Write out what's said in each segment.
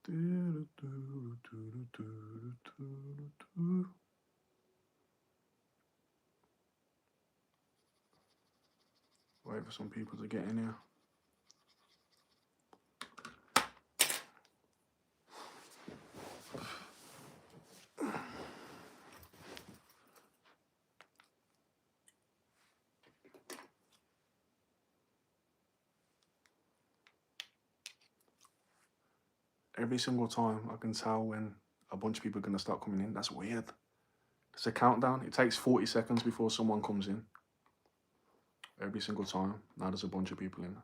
Wait for some people to get in here. Every single time I can tell when a bunch of people are going to start coming in. That's weird. It's a countdown. It takes 40 seconds before someone comes in. Every single time. Now there's a bunch of people in.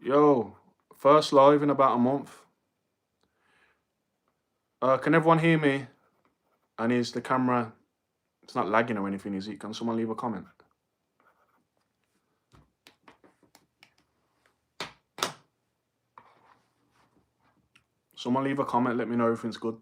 Yo, first live in about a month. Can everyone hear me? And is the camera... It's not lagging or anything, is it? Can someone leave a comment? Someone leave a comment. Let me know everything's good.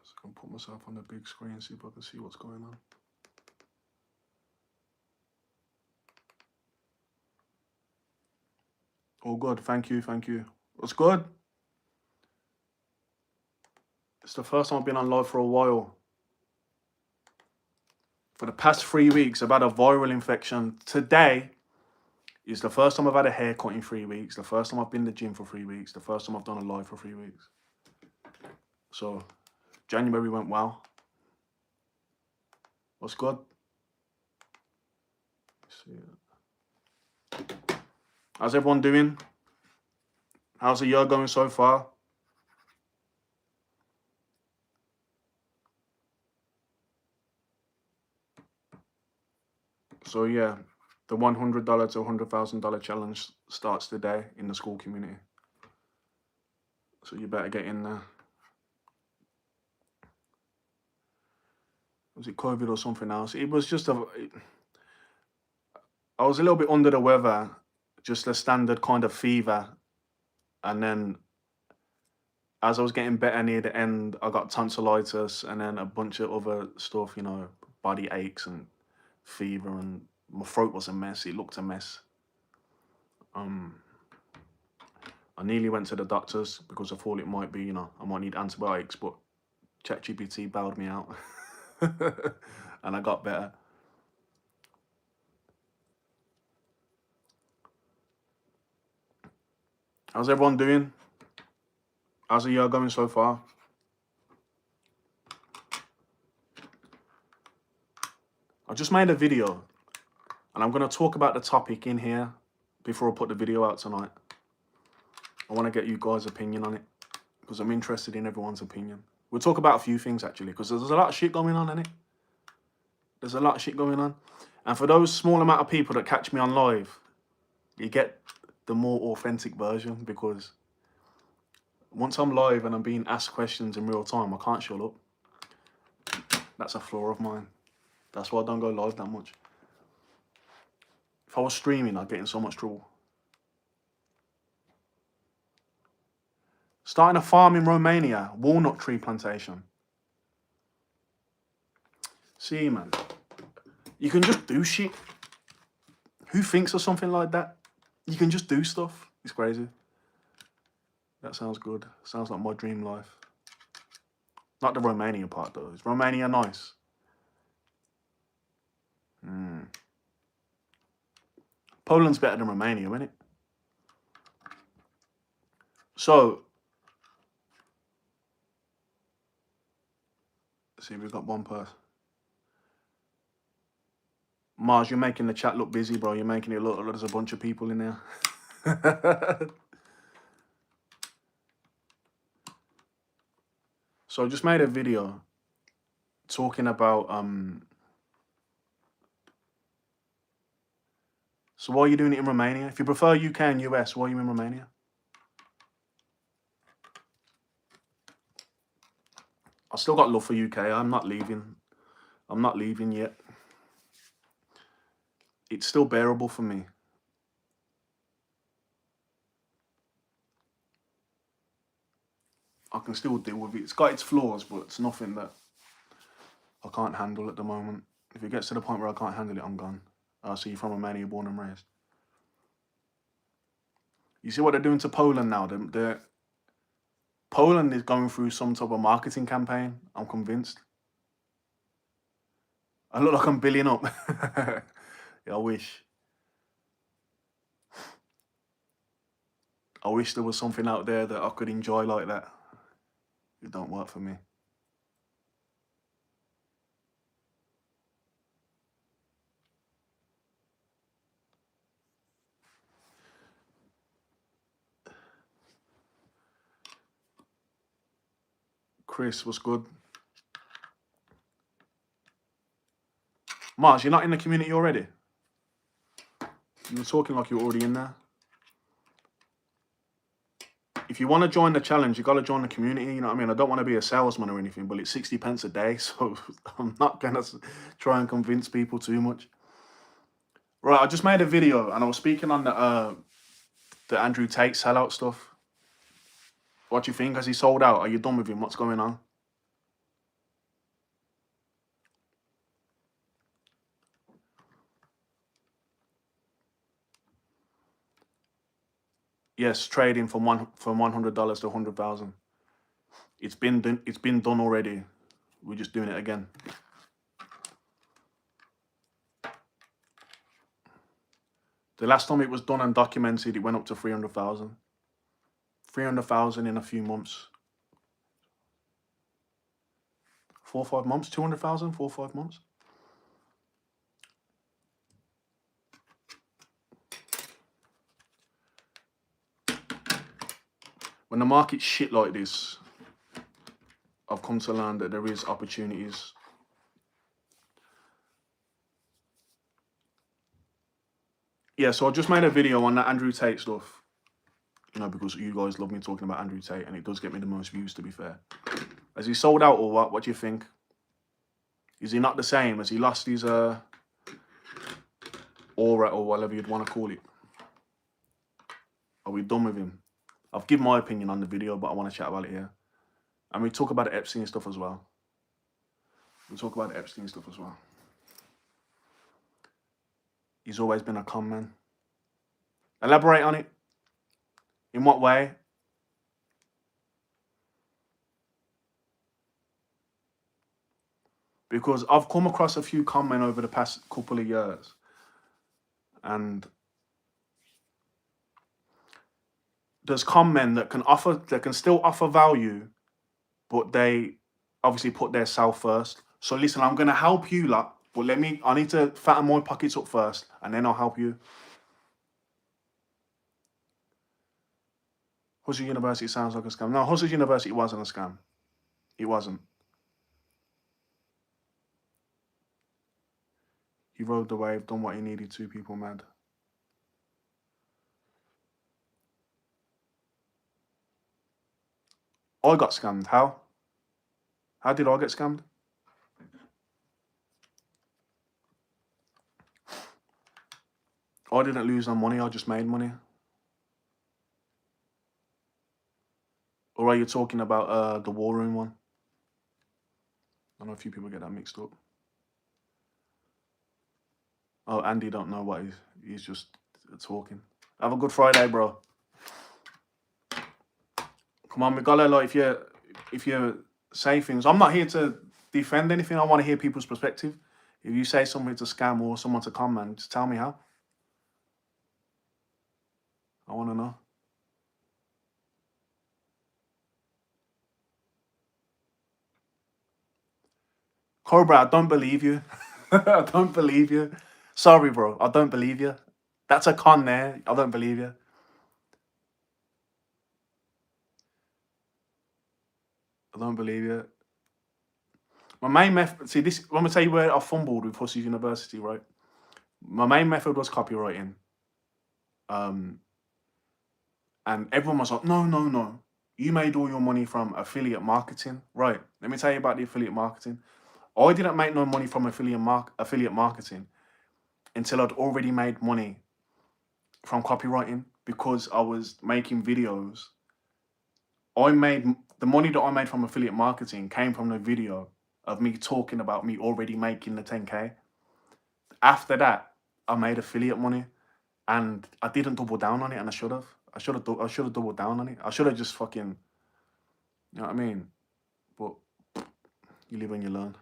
So I can put myself on the big screen, see if I can see what's going on. All good. Thank you. Thank you. What's good? It's the first time I've been on live for a while. For the past 3 weeks, I've had a viral infection. Today is the first time I've had a haircut in 3 weeks. The first time I've been to the gym for 3 weeks. The first time I've done a live for 3 weeks. So, January went well. What's good? How's everyone doing? How's the year going so far? So yeah, the $100 to $100,000 challenge starts today in the school community. So you better get in there. Was it COVID or something else? It was just I was a little bit under the weather, just a standard kind of fever. And then as I was getting better near the end, I got tonsillitis and then a bunch of other stuff, you know, body aches and fever, and my throat was a mess. It looked a mess. I nearly went to the doctors because I thought it might be, you know, I might need antibiotics, but ChatGPT bailed me out and I got better. How's everyone doing? How's the year going so far? I just made a video and I'm going to talk about the topic in here before I put the video out tonight. I want to get you guys' opinion on it because I'm interested in everyone's opinion. We'll talk about a few things actually because there's a lot of shit going on, innit? There's a lot of shit going on. And for those small amount of people that catch me on live, you get the more authentic version, because once I'm live and I'm being asked questions in real time, I can't shut up. That's a flaw of mine. That's why I don't go live that much. If I was streaming, I'd get in so much trouble. Starting a farm in Romania, walnut tree plantation. See, man, you can just do shit. Who thinks of something like that? You can just do stuff. It's crazy. That sounds good. Sounds like my dream life. Not the Romania part, though. Is Romania nice? Poland's better than Romania, isn't it? So, let's see, we've got one person. Mars, you're making the chat look busy, bro. You're making it look like there's a bunch of people in there. So I just made a video talking about so why are you doing it in Romania? If you prefer UK and US, why are you in Romania? I still got love for UK. I'm not leaving. I'm not leaving yet. It's still bearable for me. I can still deal with it. It's got its flaws, but it's nothing that I can't handle at the moment. If it gets to the point where I can't handle it, I'm gone. So you're from Romania, born and raised. You see what they're doing to Poland now? Poland is going through some type of marketing campaign, I'm convinced. I look like I'm billion up. Yeah, I wish. I wish there was something out there that I could enjoy like that. It don't work for me. Chris, what's good? Mars, you're not in the community already? You were talking like you were already in there. If you want to join the challenge, you got to join the community. You know what I mean? I don't want to be a salesman or anything, but it's 60 pence a day, so I'm not going to try and convince people too much. Right, I just made a video and I was speaking on the Andrew Tate sellout stuff. What do you think? Has he sold out? Are you done with him? What's going on? Yes, trading from $100 to 100,000. It's been done already. We're just doing it again. The last time it was done and documented, it went up to 300,000. 300,000 in a few months. 4 or 5 months, 200,000, 4 or 5 months. When the market's shit like this, I've come to learn that there is opportunities. Yeah, so I just made a video on that Andrew Tate stuff. You know, because you guys love me talking about Andrew Tate, and it does get me the most views, to be fair. Has he sold out or what? What do you think? Is he not the same? Has he lost his aura or whatever you'd want to call it? Are we done with him? I've given my opinion on the video, but I want to chat about it here. And we talk about the Epstein stuff as well. He's always been a con man. Elaborate on it. In what way? Because I've come across a few con men over the past couple of years. And there's con men that can still offer value, but they obviously put their self first. So listen, I'm gonna help you lot, but I need to fatten my pockets up first, and then I'll help you. Hustle University sounds like a scam. No, Hustle University wasn't a scam. It wasn't. He rode the wave, done what he needed to, people mad. I got scammed. How? How did I get scammed? I didn't lose no money, I just made money. Or are you talking about the War Room one? I know a few people get that mixed up. Oh, Andy don't know what he's just talking. Have a good Friday, bro. Come on, Miguel, like if you say things, I'm not here to defend anything. I want to hear people's perspective. If you say something to scam or someone to comment, just tell me how. I want to know. Cobra, I don't believe you. I don't believe you. Sorry, bro. I don't believe you. That's a con there. I don't believe you. I don't believe you. My main method, see this, I'm gonna tell you where I fumbled with Hustle University, right? My main method was copywriting. And everyone was like, no. You made all your money from affiliate marketing. Right. Let me tell you about the affiliate marketing. I didn't make no money from affiliate marketing until I'd already made money from copywriting because I was making videos. The money that I made from affiliate marketing came from the video of me talking about me already making the 10K. After that, I made affiliate money, and I didn't double down on it, and I should have. I should have doubled down on it. I should have just fucking, you know what I mean? But you live and you learn.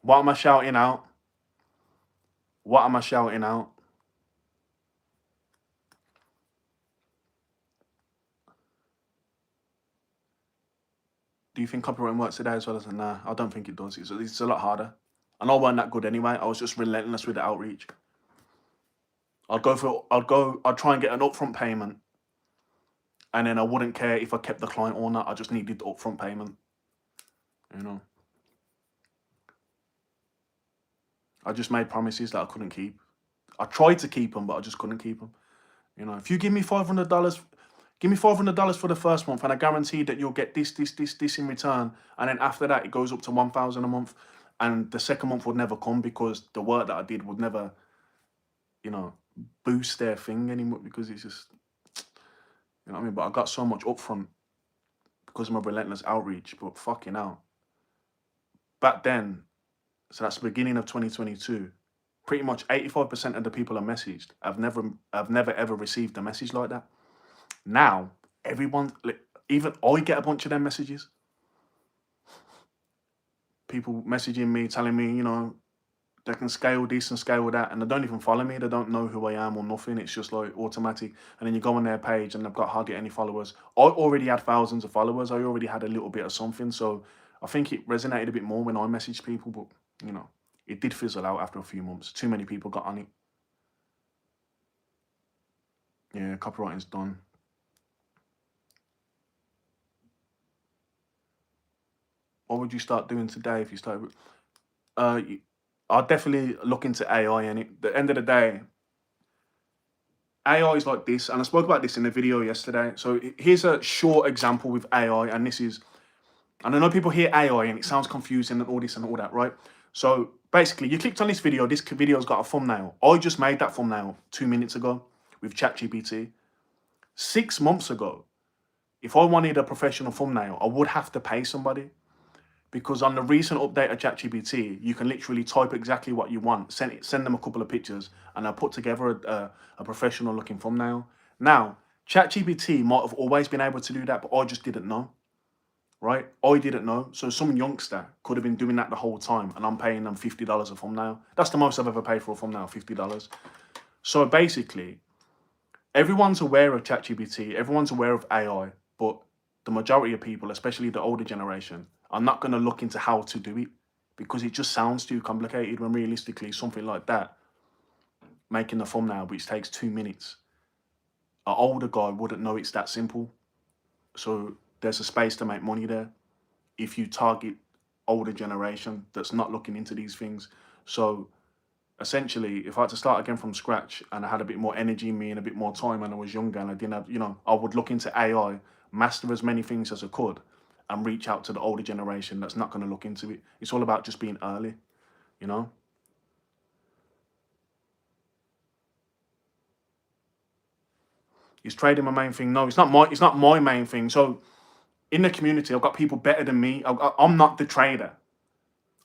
What am I shouting out? What am I shouting out? Do you think copywriting works today as well as nah? I don't think it does. It's a lot harder. And I weren't that good anyway. I was just relentless with the outreach. I'd try and get an upfront payment, and then I wouldn't care if I kept the client or not. I just needed the upfront payment. You know, I just made promises that I couldn't keep. I tried to keep them, but I just couldn't keep them. You know, if you give me $500, give me $500 for the first month, and I guarantee that you'll get this in return. And then after that, it goes up to 1,000 a month, and the second month would never come because the work that I did would never, you know, boost their thing anymore, because it's just, you know what I mean. But I got so much upfront because of my relentless outreach. But fucking hell, back then, so that's the beginning of 2022. Pretty much 85% of the people I messaged, I've never ever received a message like that. Now, everyone, even I get a bunch of them messages. People messaging me, telling me, you know, they can scale this and scale that, and they don't even follow me. They don't know who I am or nothing. It's just like automatic. And then you go on their page and they've got hardly any followers. I already had thousands of followers. I already had a little bit of something. So I think it resonated a bit more when I messaged people, but, you know, it did fizzle out after a few months. Too many people got on it. Yeah, copywriting's done. What would you start doing today if you started? I'll definitely look into AI. And at the end of the day, AI is like this, and I spoke about this in a video yesterday. So here's a short example with AI, and this is, and I know people hear AI and it sounds confusing and all this and all that, right? So basically, you clicked on this video. This video's got a thumbnail. I just made that thumbnail 2 minutes ago with ChatGPT. 6 months ago, if I wanted a professional thumbnail, I would have to pay somebody, because on the recent update of ChatGPT, you can literally type exactly what you want, send them a couple of pictures, and they'll put together a professional looking thumbnail. Now, ChatGPT might have always been able to do that, but I just didn't know, right? I didn't know. So some youngster could have been doing that the whole time, and I'm paying them $50 a thumbnail. That's the most I've ever paid for a thumbnail, $50. So basically, everyone's aware of ChatGPT, everyone's aware of AI, but the majority of people, especially the older generation, are not going to look into how to do it because it just sounds too complicated, when realistically something like that, making a thumbnail which takes 2 minutes, an older guy wouldn't know it's that simple. So there's a space to make money there if you target older generation that's not looking into these things. So essentially, if I had to start again from scratch and I had a bit more energy in me and a bit more time and I was younger and I didn't have, you know, I would look into AI, master as many things as I could, and reach out to the older generation that's not going to look into it. It's all about just being early, you know? Is trading my main thing? No, it's not my main thing. So in the community, I've got people better than me. I'm not the trader.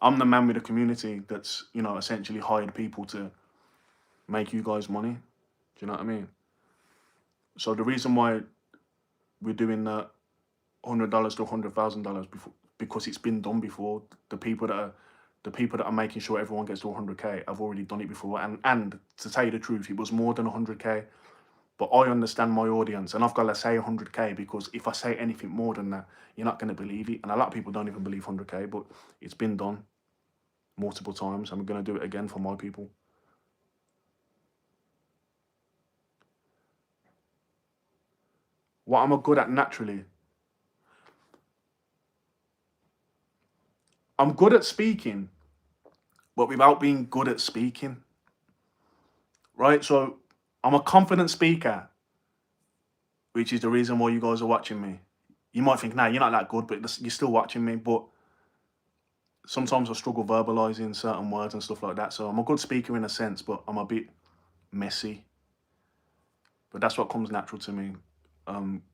I'm the man with the community that's, you know, essentially hired people to make you guys money. Do you know what I mean? So the reason why we're doing that $100 to $100,000 before, because it's been done before. The people that are making sure everyone gets to 100K, I've already done it before. And to tell you the truth, it was more than 100K. But I understand my audience, and I've got to say 100K, because if I say anything more than that, you're not going to believe it. And a lot of people don't even believe 100K, but it's been done multiple times. I'm going to do it again for my people. What am I good at naturally? I'm good at speaking, but without being good at speaking, right? So I'm a confident speaker, which is the reason why you guys are watching me. You might think, nah, you're not that good, but you're still watching me. But sometimes I struggle verbalizing certain words and stuff like that. So I'm a good speaker in a sense, but I'm a bit messy. But that's what comes natural to me.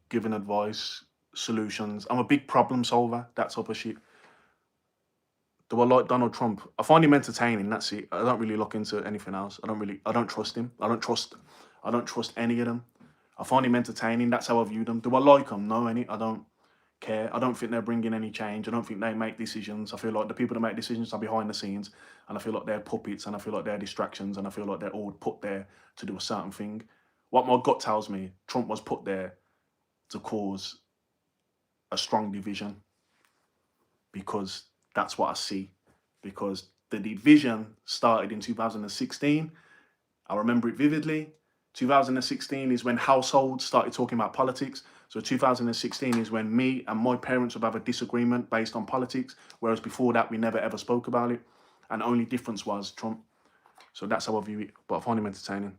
Giving advice, solutions. I'm a big problem solver, that type of shit. Do I like Donald Trump? I find him entertaining. That's it. I don't really look into anything else. I don't trust him. I don't trust any of them. I find him entertaining. That's how I view them. Do I like them? No, I don't care. I don't think they're bringing any change. I don't think they make decisions. I feel like the people that make decisions are behind the scenes, and I feel like they're puppets, and I feel like they're distractions, and I feel like they're all put there to do a certain thing. What my gut tells me, Trump was put there to cause a strong division, because that's what I see. Because the division started in 2016. I remember it vividly. 2016 is when households started talking about politics. So 2016 is when me and my parents would have a disagreement based on politics, whereas before that we never ever spoke about it. And the only difference was Trump. So that's how I view it. But I find him entertaining.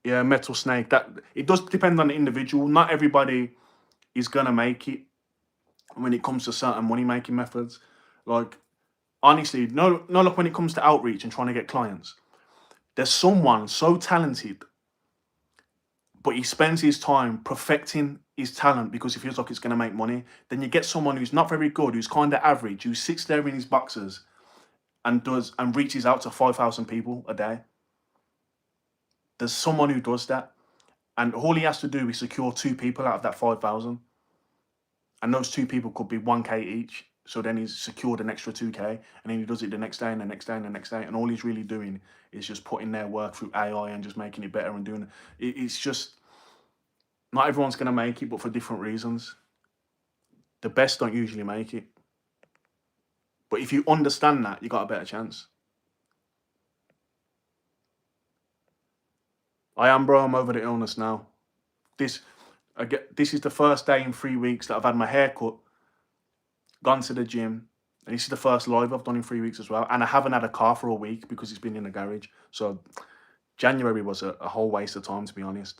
Yeah, Metal Snake. That it does depend on the individual. Not everybody is gonna make it when it comes to certain money making methods. Like, honestly, no, look, when it comes to outreach and trying to get clients, there's someone so talented, but he spends his time perfecting his talent because he feels like it's going to make money. Then you get someone who's not very good, who's kind of average, who sits there in his boxes and reaches out to 5,000 people a day. There's someone who does that, and all he has to do is secure 2 people out of that 5,000, and those 2 people could be 1K each. So then he's secured an extra 2K, and then he does it the next day and the next day and the next day, and all he's really doing is just putting their work through AI and just making it better and doing it. It's just, not everyone's going to make it, but for different reasons. The best don't usually make it. But if you understand that, you got a better chance. I am, bro. I'm over the illness now. This is the first day in 3 weeks that I've had my hair cut, gone to the gym, and this is the first live I've done in 3 weeks as well. And I haven't had a car for a week because it's been in the garage. So January was a whole waste of time, to be honest.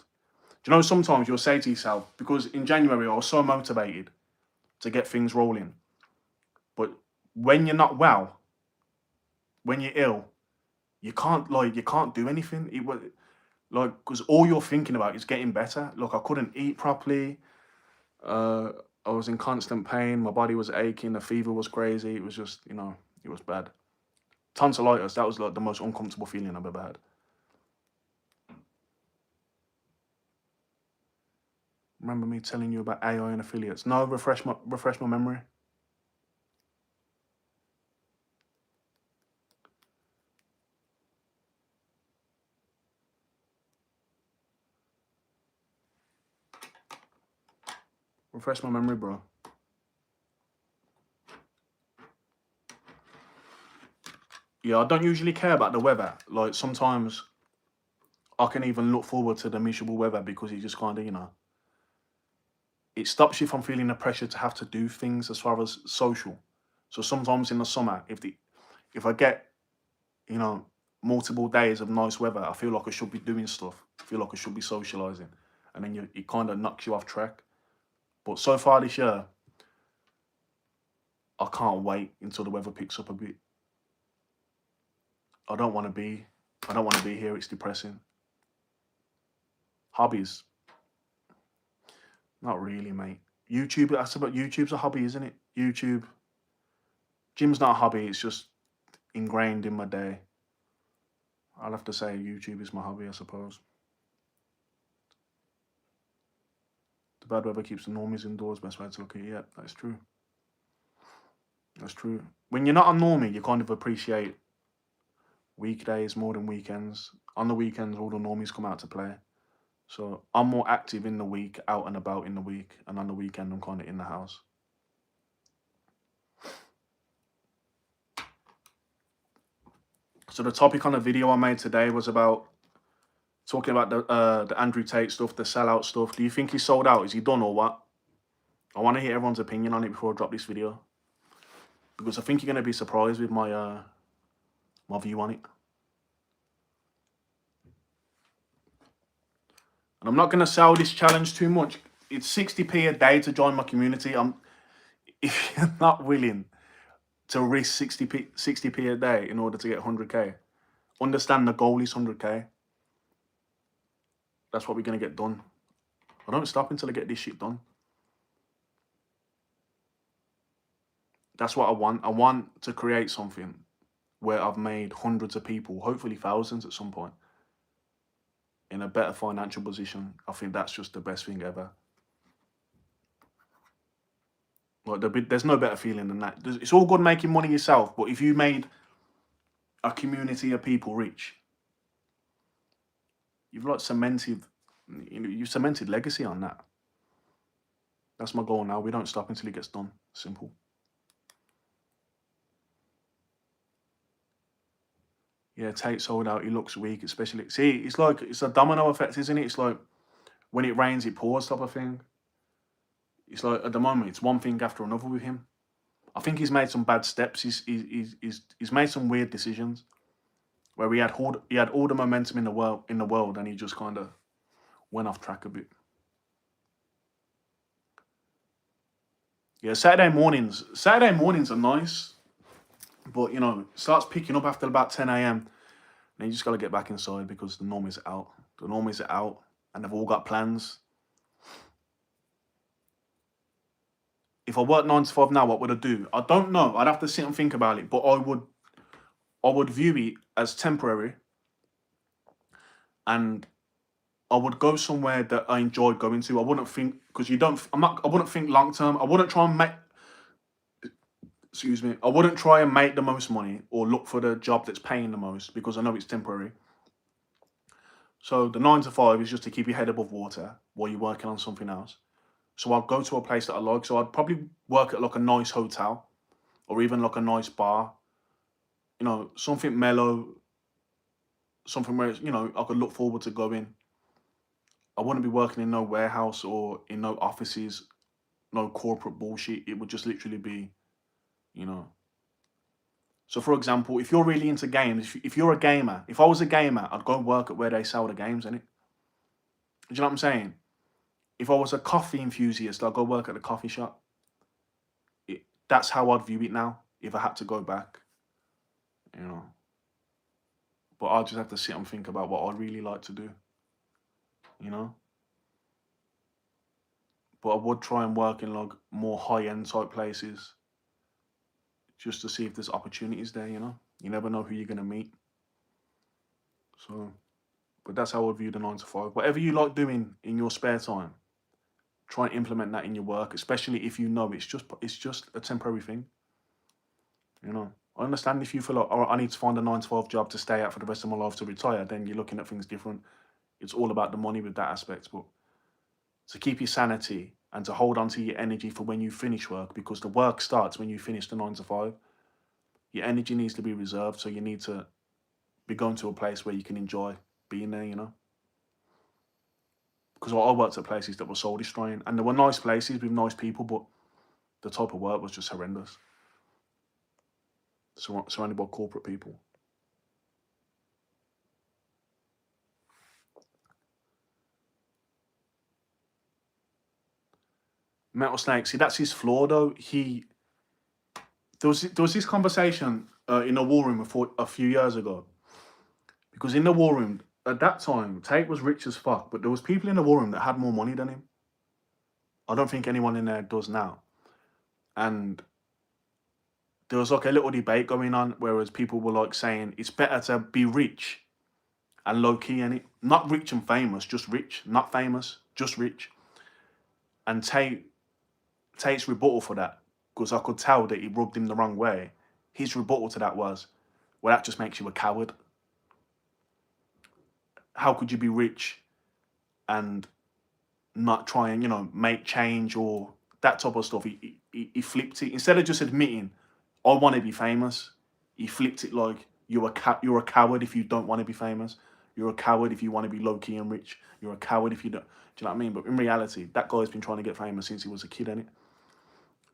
Do you know, sometimes you'll say to yourself, because in January I was so motivated to get things rolling, but when you're not well, when you're ill, you can't do anything. It was like, because all you're thinking about is getting better. Look, I couldn't eat properly. I was in constant pain. My body was aching. The fever was crazy. It was just, it was bad. Tonsillitis, that was like the most uncomfortable feeling I've ever had. Remember me telling you about AI and affiliates? No, refresh my memory. Refresh my memory, bro. Yeah, I don't usually care about the weather. Like, sometimes I can even look forward to the miserable weather because it just kind of, it stops you from feeling the pressure to have to do things as far as social. So sometimes in the summer, if I get, multiple days of nice weather, I feel like I should be doing stuff. I feel like I should be socializing, and then it kind of knocks you off track. But so far this year, I can't wait until the weather picks up a bit. I don't want to be here. It's depressing. Hobbies, not really, mate. YouTube, that's about YouTube's a hobby, isn't it? YouTube. Gym's not a hobby. It's just ingrained in my day. I'll have to say YouTube is my hobby, I suppose. The bad weather keeps the normies indoors. Best way to look at it. Yeah, that's true. That's true. When you're not a normie, you kind of appreciate weekdays more than weekends. On the weekends, all the normies come out to play. So I'm more active in the week, out and about in the week, and on the weekend, I'm kind of in the house. So the topic on the video I made today was about talking about the Andrew Tate stuff, the sellout stuff. Do you think he's sold out? Is he done or what? I want to hear everyone's opinion on it before I drop this video, because I think you're going to be surprised with my my view on it. And I'm not going to sell this challenge too much. It's 60p a day to join my community. If you're not willing to risk 60p a day in order to get 100k, understand the goal is 100k. That's what we're going to get done. I don't stop until I get this shit done. That's what I want. I want to create something where I've made hundreds of people, hopefully thousands at some point, in a better financial position. I think that's just the best thing ever. Like, there's no better feeling than that. It's all good making money yourself, but if you made a community of people rich, you've like cemented, you've cemented legacy on that. That's my goal now. We don't stop until it gets done. Simple. Yeah, Tate sold out. He looks weak, especially. See, it's a domino effect, isn't it? It's like when it rains, it pours type of thing. It's like at the moment, it's one thing after another with him. I think he's made some bad steps. He's made some weird decisions where he had all the momentum in the world, and he just kind of went off track a bit. Yeah, Saturday mornings are nice, but you know, it starts picking up after about 10 a.m. And you just gotta get back inside because the normies are out. The normies are out, and they've all got plans. If I work 9 to 5 now, what would I do? I don't know. I'd have to sit and think about it, but I would view it as temporary, and I would go somewhere that I enjoyed going to. I wouldn't think because you don't. I wouldn't think long term. I wouldn't try and make. Excuse me. I wouldn't try and make the most money or look for the job that's paying the most because I know it's temporary. So the 9 to 5 is just to keep your head above water while you're working on something else. So I'd go to a place that I like. So I'd probably work at like a nice hotel or even like a nice bar. You know, something mellow, something where you know I could look forward to going. I wouldn't be working in no warehouse or in no offices, no corporate bullshit. It would just literally be, you know. So for example, if you're really into games, if you're a gamer, if I was a gamer, I'd go work at where they sell the games, innit? Do you know what I'm saying? If I was a coffee enthusiast, I'd go work at the coffee shop. That's how I'd view it now, if I had to go back, you know. But I just have to sit and think about what I'd really like to do, you know. But I would try and work in like more high-end type places just to see if there's opportunities there, you know. You never know who you're gonna meet. So, but that's how I view the 9 to 5. Whatever you like doing in your spare time, try and implement that in your work, especially if you know it's just a temporary thing. You know, I understand if you feel like, oh, I need to find a 9 to 5 job to stay at for the rest of my life to retire, then you're looking at things different. It's all about the money with that aspect. But to keep your sanity and to hold on to your energy for when you finish work, because the work starts when you finish the 9 to 5. Your energy needs to be reserved, so you need to be going to a place where you can enjoy being there, you know. Because I worked at places that were soul destroying, and there were nice places with nice people, but the type of work was just horrendous. Surrounded by corporate people. Metal Snake, see, that's his flaw though. There was this conversation in a war room a few years ago, because in the war room at that time, Tate was rich as fuck, but there was people in the war room that had more money than him. I don't think anyone in there does now. And there was like a little debate going on, whereas people were like saying it's better to be rich and low key in it, not rich and famous, just rich, not famous, just rich. And Tate's rebuttal for that, because I could tell that he rubbed him the wrong way. His rebuttal to that was, well, that just makes you a coward. How could you be rich and not try and, you know, make change or that type of stuff? He flipped it. Instead of just admitting, I want to be famous, he flipped it like, you're a coward if you don't want to be famous. You're a coward if you want to be low-key and rich. You're a coward if you don't. Do you know what I mean? But in reality, that guy's been trying to get famous since he was a kid, innit?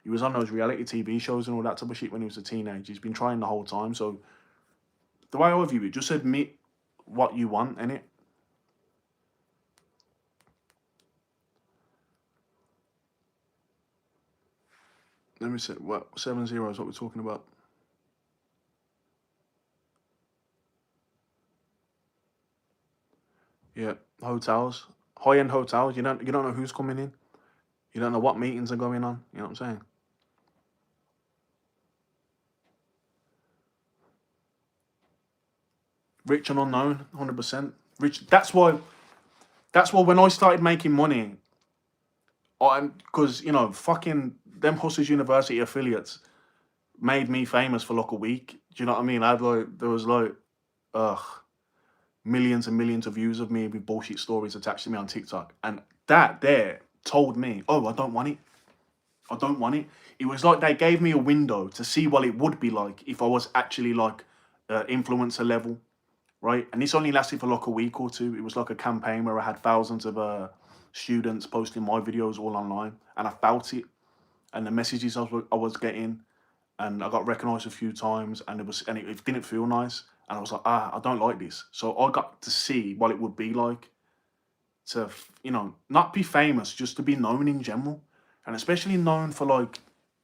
He was on those reality TV shows and all that type of shit when he was a teenager. He's been trying the whole time. So the way I view it, just admit what you want, innit? Let me see. What 7-0 is what we're talking about. Yeah, hotels, high-end hotels. You don't know who's coming in. You don't know what meetings are going on. You know what I'm saying? Rich and unknown, 100%. Rich. That's why when I started making money, because fucking them Hustlers University affiliates made me famous for like a week. Do you know what I mean? I had there was ugh, millions and millions of views of me with bullshit stories attached to me on TikTok, and that there told me, oh, I don't want it. I don't want it. It was like they gave me a window to see what it would be like if I was actually like influencer level, right? And this only lasted for like a week or two. It was like a campaign where I had thousands of students posting my videos all online, and I felt it, and the messages I was getting, and I got recognized a few times, and it didn't feel nice, and I was like, I don't like this. So I got to see what it would be like to not be famous, just to be known in general, and especially known for like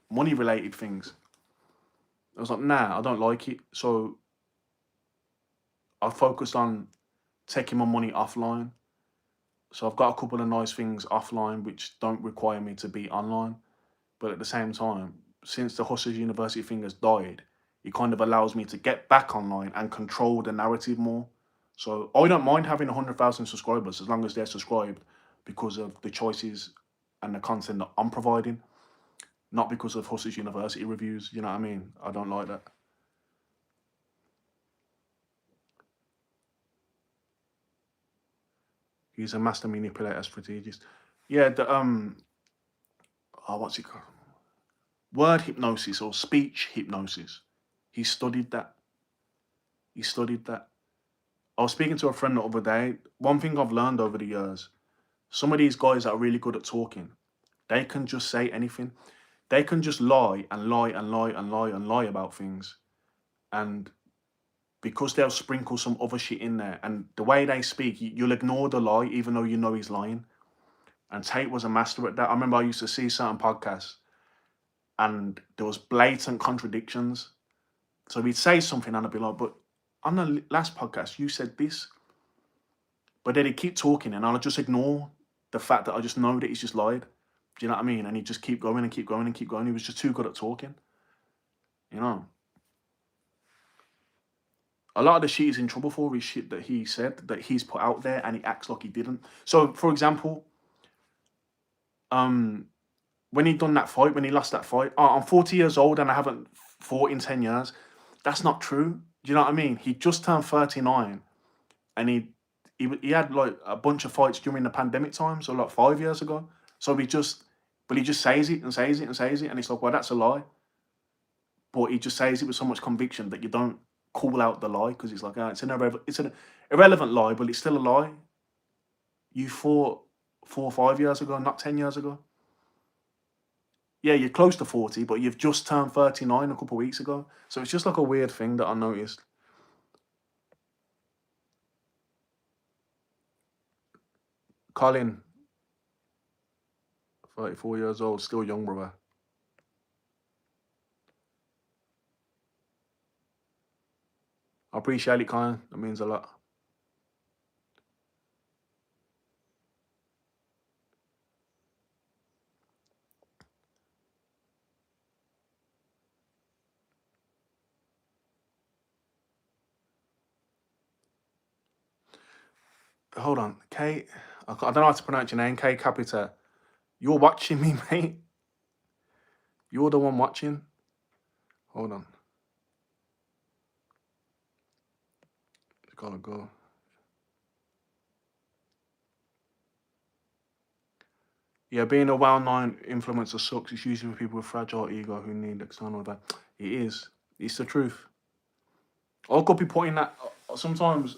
money related things. I was like, nah, I don't like it. So I focused on taking my money offline. So I've got a couple of nice things offline which don't require me to be online. But at the same time, since the Hustlers University thing has died, it kind of allows me to get back online and control the narrative more. So I don't mind having 100,000 subscribers as long as they're subscribed because of the choices and the content that I'm providing, not because of Hustlers University reviews. You know what I mean? I don't like that. He's a master manipulator, strategist. Yeah, what's it called? Word hypnosis or speech hypnosis. He studied that. He studied that. I was speaking to a friend the other day. One thing I've learned over the years, some of these guys that are really good at talking, they can just say anything. They can just lie and lie and lie and lie and lie about things. And because they'll sprinkle some other shit in there, and the way they speak, you'll ignore the lie even though you know he's lying. And Tate was a master at that. I remember I used to see certain podcasts and there was blatant contradictions. So he'd say something and I'd be like, but on the last podcast, you said this. But then he'd keep talking and I'll just ignore the fact that I just know that he's just lied. Do you know what I mean? And he'd just keep going and keep going and keep going. He was just too good at talking, you know. A lot of the shit he's in trouble for is shit that he said, that he's put out there and he acts like he didn't. So, for example, um, when he done that fight, when he lost that fight, oh, I'm 40 years old and I haven't fought in 10 years. That's not true. Do you know what I mean? He just turned 39 and he had like a bunch of fights during the pandemic time, so like 5 years ago. So but he just says it and says it and says it, and it's like, well, that's a lie. But he just says it with so much conviction that you don't call out the lie because it's like, it's an irrelevant lie, but it's still a lie. You fought 4 or 5 years ago, not 10 years ago. Yeah, you're close to 40, but you've just turned 39 a couple of weeks ago. So it's just like a weird thing that I noticed. Colin, 34 years old, still young, brother. I appreciate it, Colin. That means a lot. Hold on, Kate. I don't know how to pronounce your name, K Capita. You're watching me, mate. You're the one watching. Hold on. It's gotta go. Yeah, being a well-known influencer sucks. It's usually for people with fragile ego who need external advice. It is. It's the truth. I could be putting that. Sometimes,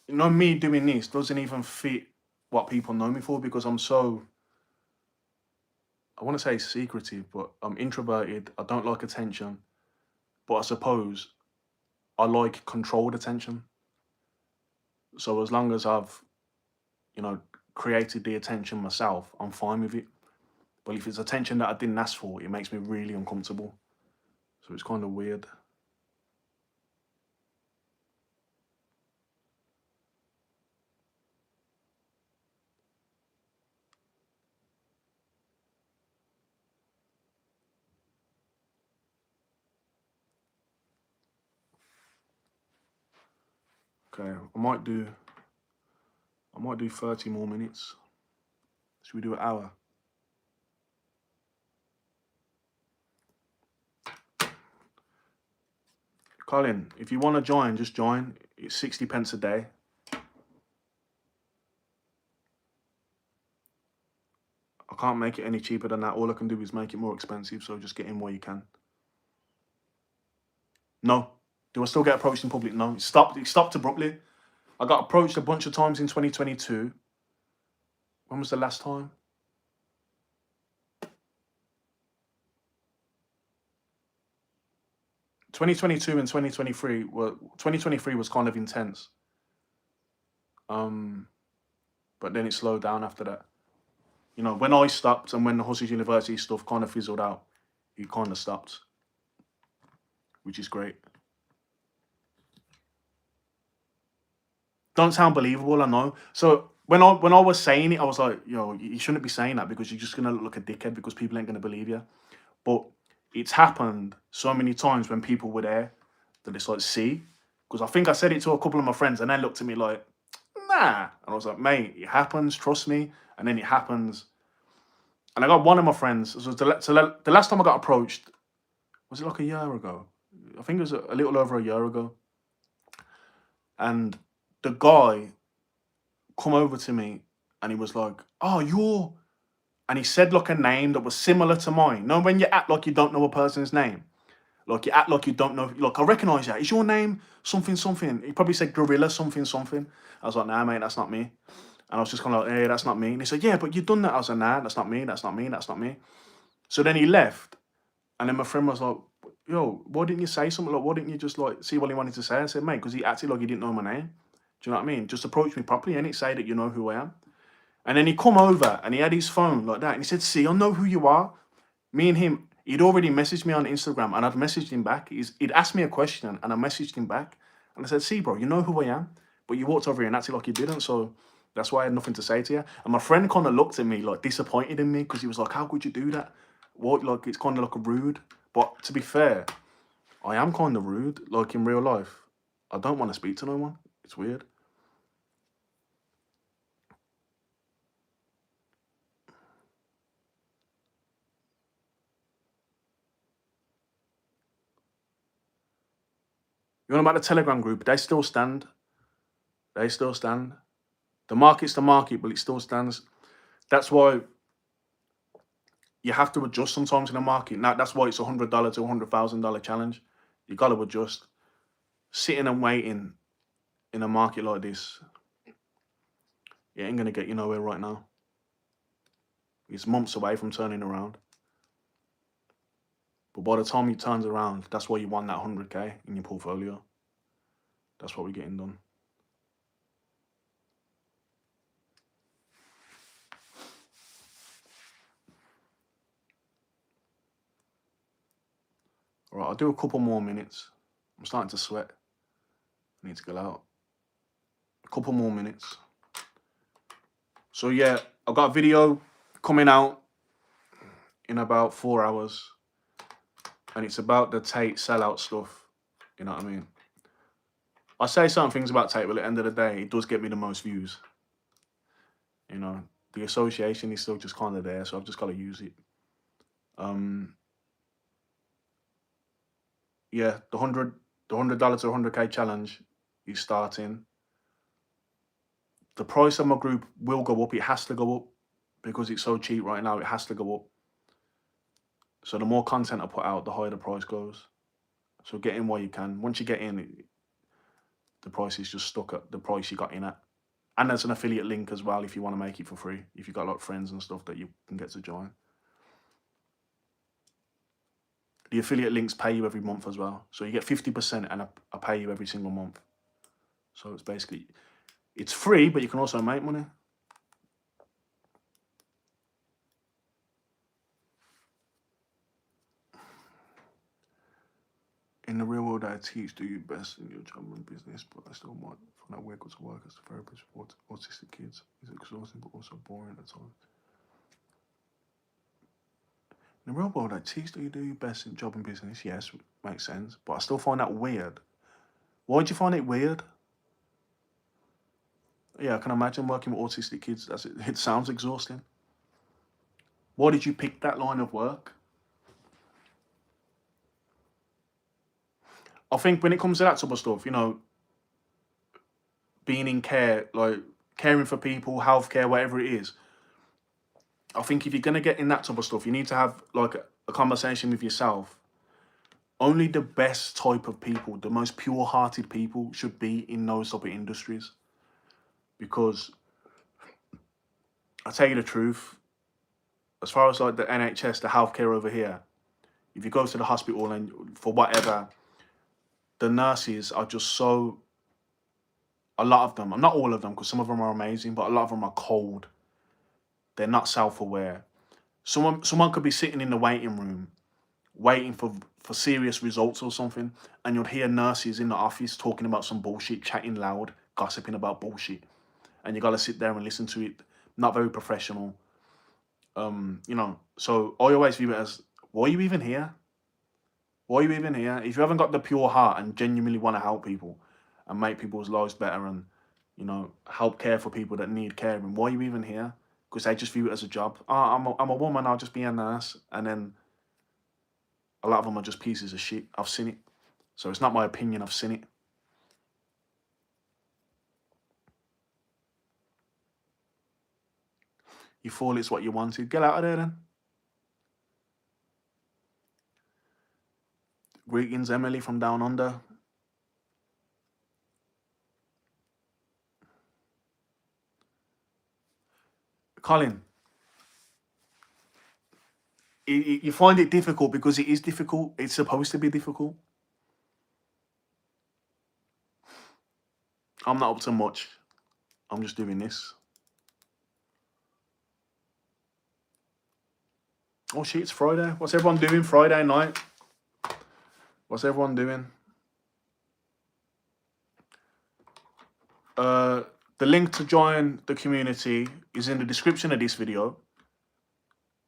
me doing this doesn't even fit what people know me for because I'm so. I want to say secretive, but I'm introverted. I don't like attention, but I suppose I like controlled attention. So as long as I've, you know, created the attention myself, I'm fine with it. But if it's attention that I didn't ask for, it makes me really uncomfortable. So it's kind of weird. Okay, I might do 30 more minutes. Should we do an hour? Colin, if you want to join, just join. It's 60 pence a day. I can't make it any cheaper than that. All I can do is make it more expensive, so just get in where you can. No. Do I still get approached in public? No. It stopped abruptly. I got approached a bunch of times in 2022. When was the last time? (2022) and 2023 were 2023 was kind of intense. But then it slowed down after that. You know, when I stopped and when the Hussey's University stuff kind of fizzled out, it kind of stopped, which is great. Don't sound believable, I know. So when I was saying it, I was like, yo, you shouldn't be saying that because you're just gonna look like a dickhead because people ain't gonna believe you. But it's happened so many times when people were there that it's like, see, because I think I said it to a couple of my friends and they looked at me like, nah, and I was like, mate, it happens, trust me, and then it happens. And I got one of my friends. So the last time I got approached was it like a year ago? I think it was a little over a year ago. And the guy come over to me and he was like, "Oh, you're," and he said like a name that was similar to mine. No, when you act like you don't know a person's name, like you act like you don't know. Like I recognise that. Is your name something something? He probably said Gorilla something something. I was like, nah, mate, that's not me. And I was just kind of like, hey, that's not me. And he said, yeah, but you've done that. I was like, nah, that's not me. That's not me. That's not me. So then he left. And then my friend was like, yo, why didn't you say something? Like, why didn't you just like see what he wanted to say? I said, mate, because he acted like he didn't know my name. Do you know what I mean? Just approach me properly and it say that you know who I am. And then he come over and he had his phone like that. And he said, see, I know who you are. Me and him, he'd already messaged me on Instagram and I'd messaged him back. He'd asked me a question and I messaged him back. And I said, see, bro, you know who I am. But you walked over here and acted like you didn't. So that's why I had nothing to say to you. And my friend kind of looked at me like disappointed in me because he was like, how could you do that? What, like, it's kind of like a rude. But to be fair, I am kind of rude, like in real life. I don't want to speak to no one. It's weird. You know about the Telegram group? They still stand. They still stand. The market's the market, but it still stands. That's why you have to adjust sometimes in the market. Now that's why it's $100 to $100,000 challenge. You got to adjust. Sitting and waiting in a market like this, it ain't gonna get you nowhere right now. It's months away from turning around. But by the time it turns around, that's why you want that 100K in your portfolio. That's what we're getting done. All right, I'll do a couple more minutes. I'm starting to sweat. I need to get out. A couple more minutes. So yeah, I've got a video coming out in about 4 hours. And it's about the Tate sellout stuff. You know what I mean? I say certain things about Tate, but at the end of the day, it does get me the most views. You know, the association is still just kind of there, so I've just got to use it. Yeah, the $100 to $100K challenge is starting. The price of my group will go up. It has to go up because it's so cheap right now. It has to go up. So the more content I put out, the higher the price goes. So get in while you can. Once you get in, the price is just stuck at the price you got in at. And there's an affiliate link as well if you want to make it for free. If you've got like friends and stuff that you can get to join. The affiliate links pay you every month as well. So you get 50% and I pay you every single month. So it's basically, it's free, but you can also make money. In the real world, I teach, do you best in your job and business, but I still might find out where to work as a therapist for autistic kids. It's exhausting, but also boring at times. In the real world, I teach, do you do your best in job and business? Yes, makes sense, but I still find that weird. Why do you find it weird? Yeah, I can imagine working with autistic kids. It sounds exhausting. Why did you pick that line of work? I think when it comes to that sort of stuff, being in care, like caring for people, healthcare, whatever it is, I think if you're gonna get in that type of stuff, you need to have like a conversation with yourself. Only the best type of people, the most pure-hearted people, should be in those type of industries. Because I tell you the truth, as far as like the NHS, the healthcare over here, if you go to the hospital and for whatever, the nurses are just so. A lot of them, not all of them, because some of them are amazing, but a lot of them are cold. They're not self-aware. Someone could be sitting in the waiting room waiting for serious results or something, and you'd hear nurses in the office talking about some bullshit, chatting loud, gossiping about bullshit, and you gotta sit there and listen to it. Not very professional. So I always view it as, why are you even here? Why are you even here? If you haven't got the pure heart and genuinely want to help people and make people's lives better and, help care for people that need caring, why are you even here? Because they just view it as a job. Oh, I'm a woman, I'll just be a nurse. And then a lot of them are just pieces of shit. I've seen it. So it's not my opinion, I've seen it. You fall, it's what you wanted. Get out of there then. Greetings, Emily from down under. Colin, you find it difficult because it is difficult. It's supposed to be difficult. I'm not up to much. I'm just doing this. Oh shit, it's Friday. What's everyone doing Friday night? What's everyone doing? The link to join the community is in the description of this video.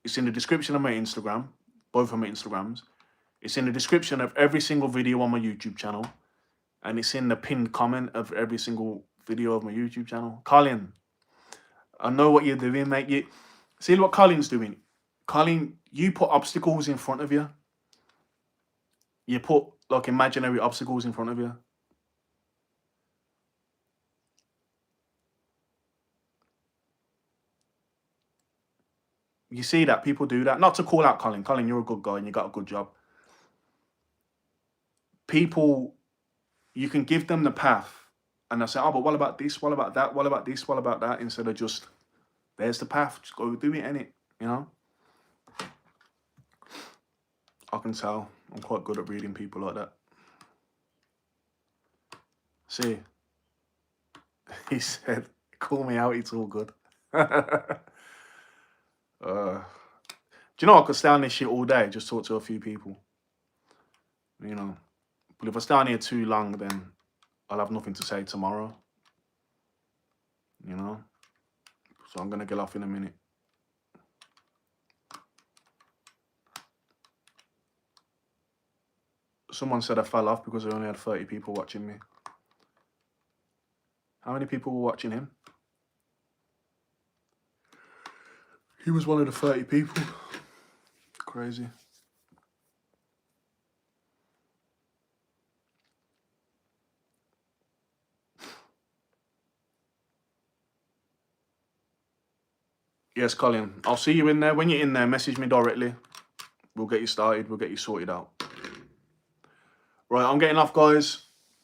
It's in the description of my Instagram, both of my Instagrams. It's in the description of every single video on my YouTube channel. And it's in the pinned comment of every single video of my YouTube channel. Colin, I know what you're doing, mate. You see what Colin's doing? Colin, you put obstacles in front of you. You put like imaginary obstacles in front of you. You see that people do that. Not to call out Colin. Colin, you're a good guy and you got a good job. People, you can give them the path and they'll say, oh, but what about this? What about that? What about this? What about that? Instead of just, there's the path. Just go do it, innit? I can tell. I'm quite good at reading people like that. See, he said, call me out, it's all good. Do you know I could stay on this shit all day, just talk to a few people? But if I stay on here too long, then I'll have nothing to say tomorrow. So I'm gonna get off in a minute. Someone said I fell off because I only had 30 people watching me. How many people were watching him? He was one of the 30 people. Crazy. Yes, Colin. I'll see you in there. When you're in there, message me directly. We'll get you started. We'll get you sorted out. Right, I'm getting off, guys.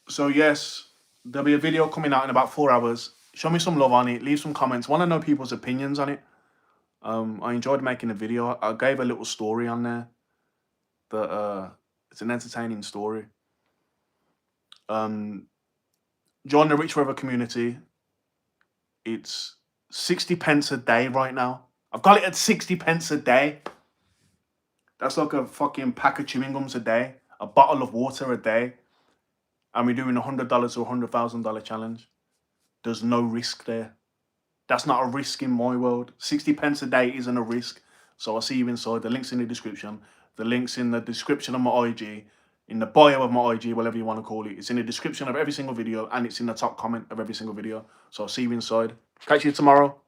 So, yes, there'll be a video coming out in about 4 hours. Show me some love on it. Leave some comments. Want to know people's opinions on it. I enjoyed making the video. I gave a little story on there. It's an entertaining story. Join the Rich Forever community. It's 60 pence a day right now. I've got it at 60 pence a day. That's like a fucking pack of chewing gums a day, a bottle of water a day. And we're doing $100 to $100,000 challenge. There's no risk there. That's not a risk in my world. 60 pence a day isn't a risk. So I'll see you inside. The link's in the description. The link's in the description of my IG. in the bio of my IG, whatever you want to call it. It's in the description of every single video, and it's in the top comment of every single video. So I'll see you inside. Catch you tomorrow.